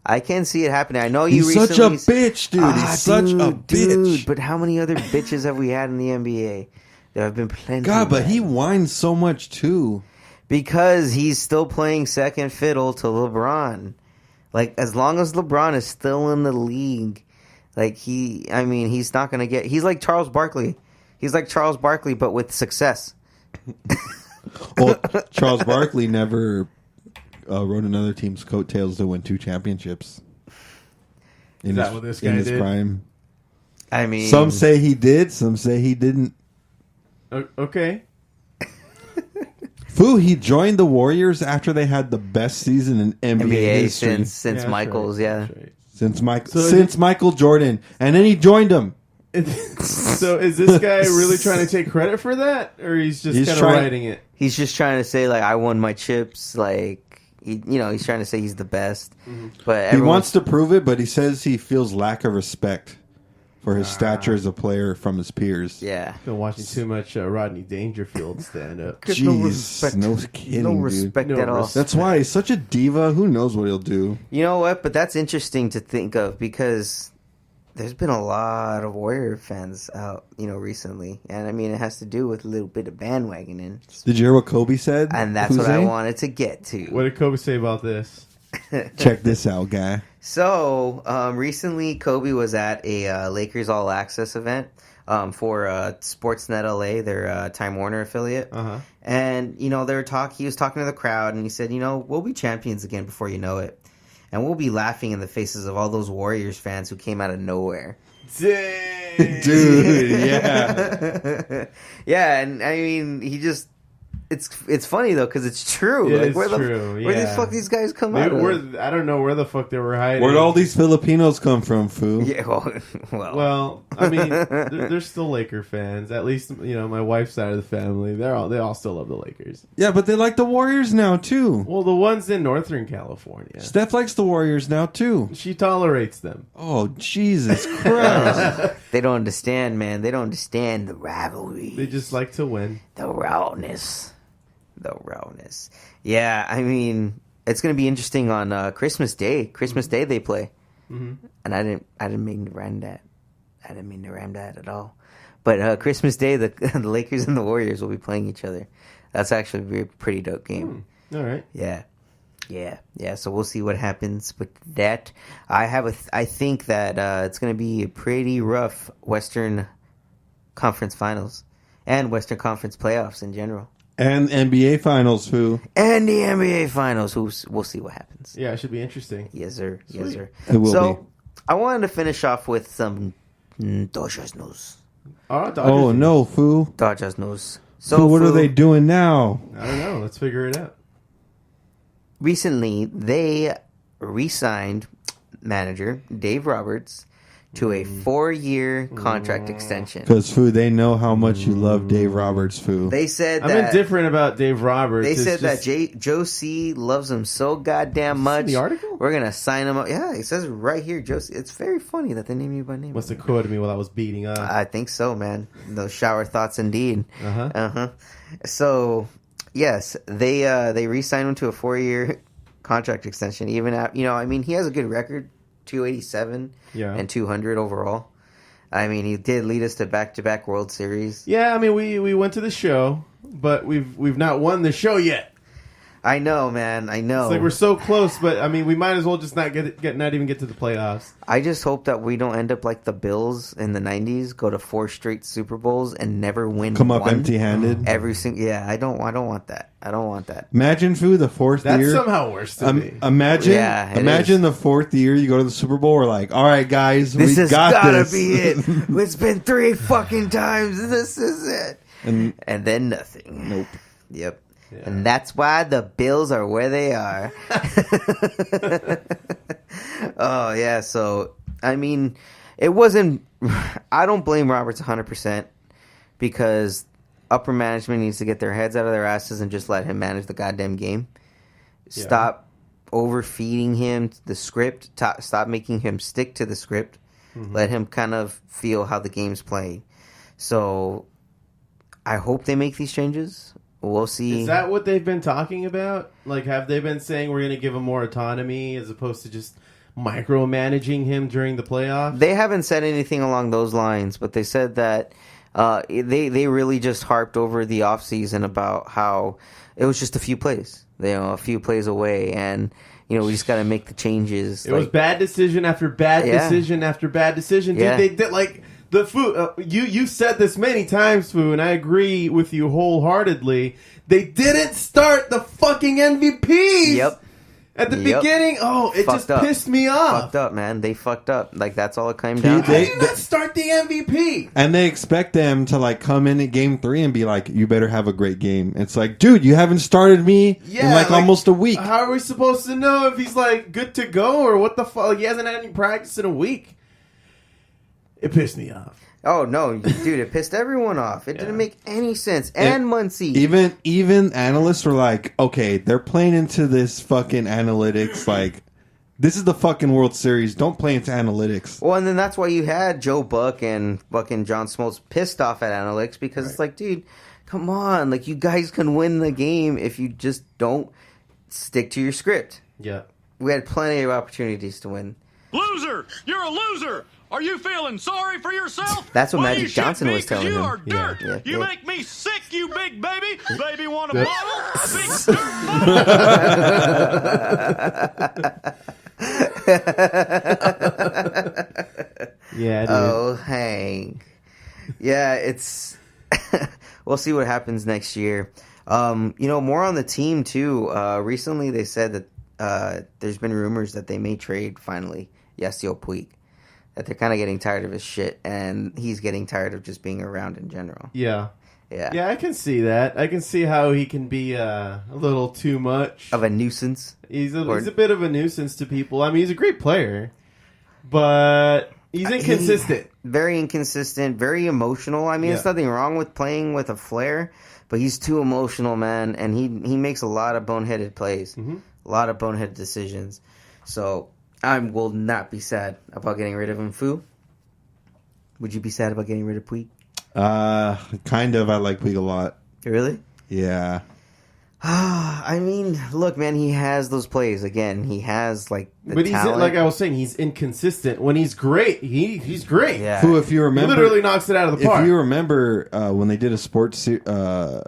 I can see it happening. I know he's such a bitch, dude. He's such a bitch. But how many other bitches have we had in the NBA? There have been plenty. God, but he whines so much too. Because he's still playing second fiddle to LeBron. Like, as long as LeBron is still in the league, like he's not going to get... He's like Charles Barkley. He's like Charles Barkley, but with success. Well, Charles Barkley never rode another team's coattails to win 2 championships. Is that what this guy did? In his prime. I mean... Some say he did, some say he didn't. Okay. Foo, he joined the Warriors after they had the best season in NBA history. since Michael's, right. Since Michael Jordan. And then he joined him. So is this guy really trying to take credit for that? Or he's kind of writing it? He's just trying to say, like, I won my chips. Like, he's trying to say he's the best. Mm-hmm. But he wants to prove it, but he says he feels lack of respect for his stature as a player from his peers. Yeah. Been watching too much Rodney Dangerfield stand up. Jeez, no kidding, no respect dude. at all. That's why he's such a diva. Who knows what he'll do? You know what? But that's interesting to think of because there's been a lot of Warrior fans out, recently. And, I mean, it has to do with a little bit of bandwagoning. Did you hear what Kobe said? And that's what I wanted to get to. What did Kobe say about this? Check this out, guy. So, recently Kobe was at a Lakers All Access event for Sportsnet LA, their Time Warner affiliate. Uh-huh. And, he was talking to the crowd, and he said, we'll be champions again before you know it. And we'll be laughing in the faces of all those Warriors fans who came out of nowhere. Dang. Dude, yeah. Yeah, and I mean, he just... It's funny though because it's true. It like, is where true. Where the fuck these guys come out of? I don't know where the fuck they were hiding. Where'd all these Filipinos come from, Foo? Yeah, well, I mean, they're still Laker fans. At least my wife's side of the family. They all still love the Lakers. Yeah, but they like the Warriors now too. Well, the ones in Northern California. Steph likes the Warriors now too. She tolerates them. Oh Jesus Christ! They don't understand, man. They don't understand the rivalry. They just like to win. The rawness. Yeah, I mean, it's gonna be interesting on Christmas Day. Christmas Day they play, and I didn't mean to rhyme that. I didn't mean to rhyme that at all. But Christmas Day, the Lakers and the Warriors will be playing each other. That's actually a pretty dope game. All right. Yeah. So we'll see what happens with that. I think that it's gonna be a pretty rough Western Conference Finals and Western Conference playoffs in general. And NBA Finals, Foo. And the NBA Finals. We'll see what happens. Yeah, it should be interesting. Yes, sir. Sweet. Yes, sir. It will be. I wanted to finish off with some Dodgers news. Oh, no, Foo. Dodgers news. So what are they doing now? I don't know. Let's figure it out. Recently, they re-signed manager Dave Roberts to a 4-year contract extension. Because, Foo, they know how much you love Dave Roberts, Foo. They said I'm indifferent about Dave Roberts. They said that Joe C loves him so goddamn much. The article? We're going to sign him up. Yeah, it says right here, Joe C. It's very funny that they named you by name. Must have quoted me while I was beating up. I think so, man. Those shower thoughts indeed. Uh-huh. So, yes, they re-signed him to a 4-year contract extension. Even at, he has a good record. 287 and 200 overall. I mean, he did lead us to back-to-back World Series. Yeah, I mean, we went to the show, but we've not won the show yet. I know, man. I know. It's like we're so close, but I mean, we might as well just not not even get to the playoffs. I just hope that we don't end up like the Bills in the 90s, go to 4 straight Super Bowls and never win. Come up empty-handed. Every single I don't want that. I don't want that. Imagine, Foo, the 4th year. That's somehow worse to me. Imagine the 4th year you go to the Super Bowl. We're like, all right, guys, this we got gotta this. be it. It's been 3 fucking times. This is it. And then nothing. Nope. Yep. Yeah. And that's why the Bills are where they are. Oh, yeah. So, I mean, it wasn't... I don't blame Roberts 100% because upper management needs to get their heads out of their asses and just let him manage the goddamn game. Yeah. Stop overfeeding him the script. Stop making him stick to the script. Mm-hmm. Let him kind of feel how the game's playing. So, I hope they make these changes. We'll see. Is that what they've been talking about? Like, have they been saying we're going to give him more autonomy as opposed to just micromanaging him during the playoffs? They haven't said anything along those lines, but they said that they really just harped over the offseason about how it was just a few plays. A few plays away, and we just got to make the changes. It was bad decision after bad decision after bad decision. Dude, they did like... The Foo, you said this many times, Foo, and I agree with you wholeheartedly. They didn't start the fucking MVPs. Yep. At the beginning, it just pissed me off. Fucked up, man. They fucked up. Like, that's all it came down to. Let's start the MVP. And they expect them to, like, come in at game 3 and be like, you better have a great game. It's like, dude, you haven't started me in, like, almost a week. How are we supposed to know if he's, like, good to go or what the fuck? Like, he hasn't had any practice in a week. It pissed me off. Oh, no, dude, it pissed everyone off. It didn't make any sense. And Muncie. Even analysts were like, okay, they're playing into this fucking analytics. Like, this is the fucking World Series. Don't play into analytics. Well, and then that's why you had Joe Buck and fucking John Smoltz pissed off at analytics because it's like, dude, come on. Like, you guys can win the game if you just don't stick to your script. Yeah. We had plenty of opportunities to win. Loser! You're a loser! Are you feeling sorry for yourself? That's what Why Magic Johnson was telling him. You are dirt. Yeah. You make me sick, you big baby. Baby want a bottle? A big dirt Yeah, dude. Oh, Hank. Yeah, it's... We'll see what happens next year. More on the team, too. Recently, they said that there's been rumors that they may trade, finally, Yasiel Puig. That they're kind of getting tired of his shit, and he's getting tired of just being around in general. Yeah. Yeah. Yeah, I can see that. I can see how he can be a little too much. Of a nuisance. He's a bit of a nuisance to people. I mean, he's a great player, but he's inconsistent. Very inconsistent, very emotional. I mean, there's nothing wrong with playing with a flair, but he's too emotional, man, and he makes a lot of boneheaded plays, a lot of boneheaded decisions. So I will not be sad about getting rid of him. Fu, would you be sad about getting rid of Puig? Kind of. I like Puig a lot. Really? Yeah. I mean, look, man, he has those plays. Again, he has, like, the But talent. like I was saying, he's inconsistent. When he's great, he's great. Yeah. Who, if you remember, he literally knocks it out of the park. If you remember when they did a sports little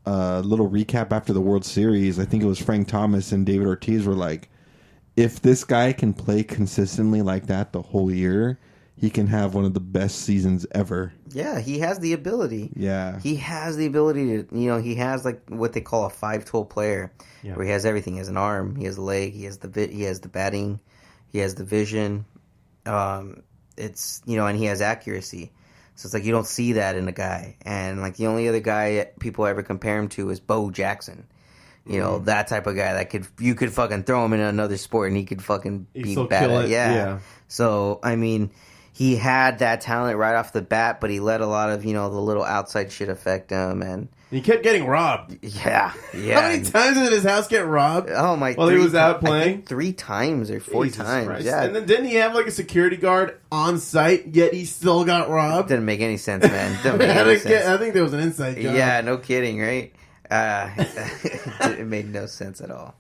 recap after the World Series, I think it was Frank Thomas and David Ortiz were like, if this guy can play consistently like that the whole year, he can have one of the best seasons ever. Yeah, he has the ability. Yeah. He has the ability to, he has like what they call a 5-tool player, where he has everything. He has an arm, he has a leg, he has the batting, he has the vision. It's, and he has accuracy. So it's like you don't see that in a guy. And like the only other guy people ever compare him to is Bo Jackson. That type of guy that you could fucking throw him in another sport and he could fucking be bad at it. Yeah. So, I mean, he had that talent right off the bat, but he let a lot of, the little outside shit affect him. And he kept getting robbed. Yeah. How many times did his house get robbed? Oh, my. While he was out playing? I think 3 times or 4 times. Christ. Yeah. And then didn't he have like a security guard on site, yet he still got robbed? Didn't make any sense, man. Didn't make any sense. I think there was an inside job. Yeah, no kidding, right? It made no sense at all.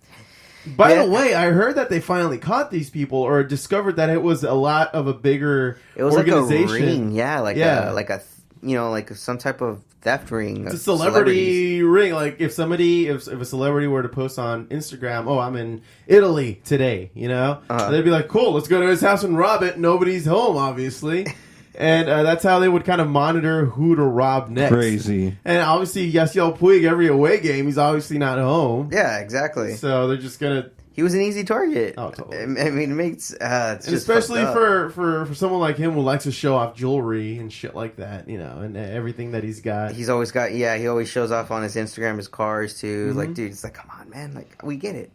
By the way, I heard that they finally caught these people or discovered that it was a lot of a bigger organization. Like a ring, like some type of theft ring. It's a celebrity ring. Like if a celebrity were to post on Instagram, "Oh, I'm in Italy today," they'd be like, "Cool, let's go to his house and rob it." Nobody's home, obviously. And that's how they would kind of monitor who to rob next. Crazy. And obviously, Yasiel Puig, every away game, he's obviously not home. Yeah, exactly. So they're just going to... He was an easy target. Oh, totally. I mean, it makes... it's just especially for someone like him who likes to show off jewelry and shit like that, and everything that he's got. He's always got... Yeah, he always shows off on his Instagram his cars, too. Like, dude, it's like, come on, man. Like, we get it.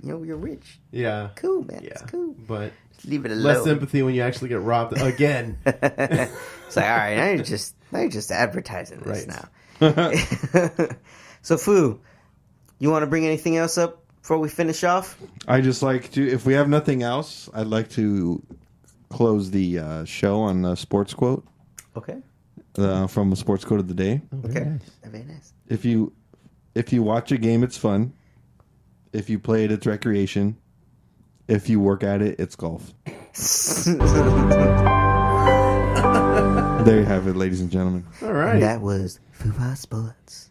You're rich. Yeah. Cool, man. Yeah. It's cool. But... Leave it alone. Less sympathy when you actually get robbed again. It's like, all right, now you're just advertising this right. now. So, Fu, you want to bring anything else up before we finish off? I just like to, if we have nothing else, I'd like to close the show on a sports quote. Okay. From a sports quote of the day. Okay. Nice. Very nice. If you watch a game, it's fun. If you play it, it's recreation. If you work at it, it's golf. There you have it, ladies and gentlemen. All right. That was Foobar Sports.